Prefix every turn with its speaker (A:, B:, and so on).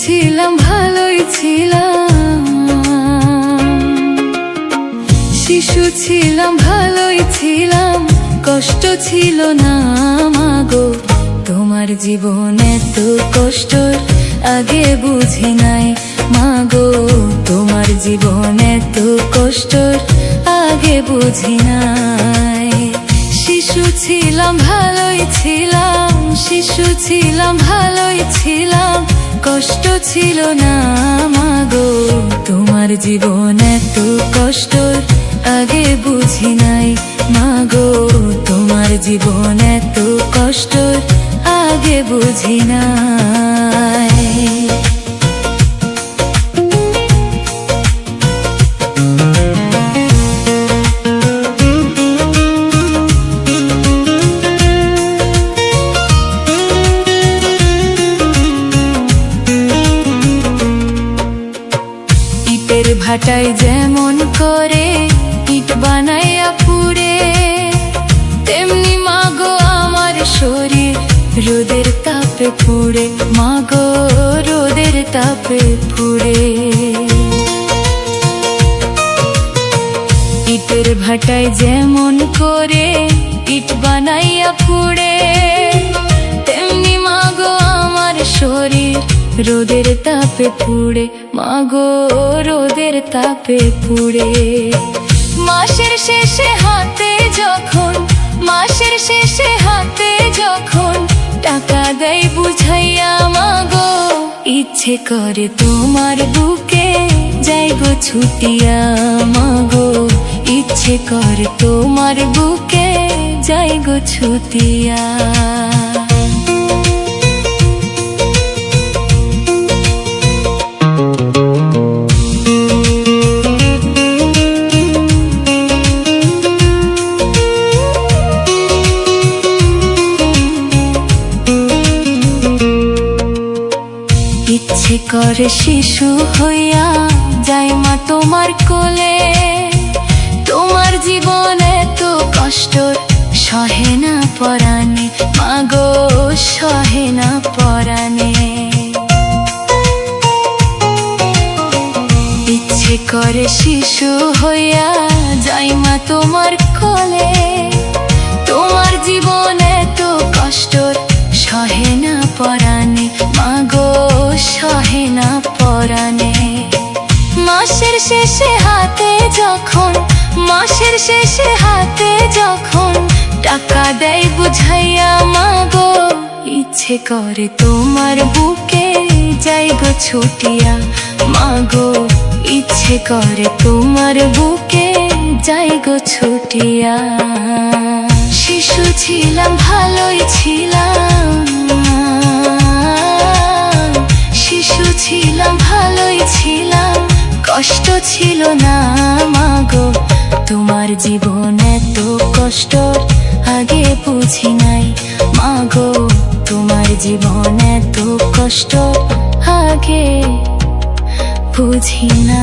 A: ছিলাম ভালোই ছিলাম, শিশু ছিলাম ভালোই ছিলাম, কষ্ট ছিল না মাগো। তোমার জীবনে এত কষ্ট আগে বুঝি নাই মাগো, তোমার জীবনে এত কষ্ট আগে বুঝি নাই। শিশু ছিলাম ভালোই ছিলাম, শিশু ছিলাম ভালোই ছিলাম, কষ্ট ছিল না মাগো। তোমার জীবনে এত কষ্ট আগে বুঝি নাই মাগো, তোমার জীবনে এত কষ্ট আগে বুঝি নাই। ইটের ভাটায় যেমন করে ইট বানাইয়া পুড়ে, তেমনি মাগো আমার শরীর রোদের তাপে পুড়ে, মাগো রোদের তাপে পুড়ে। ইটের ভাটায় যেমন করে ইট বানাইয়া পুড়ে, তেমনি মাগো আমার শরীর রোদের তাপে পুড়ে, মাগো রোদের তাপে পুড়ে। মাসের শেষে হাতে যখন, মাসের শেষে হাতে যখন টাকা দেয় বুঝাইয়া মাগো, ইচ্ছে করে তোমার বুকে যাই গো ছুটিয়া মাগো, ইচ্ছে করে তোমার বুকে যাই গো ছুটিয়া। ইচ্ছে করে শিশু হইয়া যাই মা তোমার কোলে, তোমার জীবনে তো কষ্ট সহে না পরাণে মাগো, সহে না পরাণে। ইচ্ছে করে শিশু হইয়া যাই মা তোমার কোলে, তোমার জীবনে তো কষ্ট সহে না পরাণে মাগো, সহে না পরাণে। মাসের শেষে হাতে যখন, মাসের শেষে হাতে যখন টাকা দেয় বুঝাইয়া মাগো, ইচ্ছে করে তোমার বুকে যাই গো ছুটিয়া মাগো, ইচ্ছে করে তোমার বুকে যাই গো ছুটিয়া। শিশু ছিলাম ভালোই ছিলাম, শিশু ছিলাম ভালোই ছিলাম, কষ্ট ছিল না মাগো। তোমার জীবনে এত কষ্ট আগে বুঝি নাই মাগো, তোমার জীবনে এত কষ্ট আগে বুঝি না।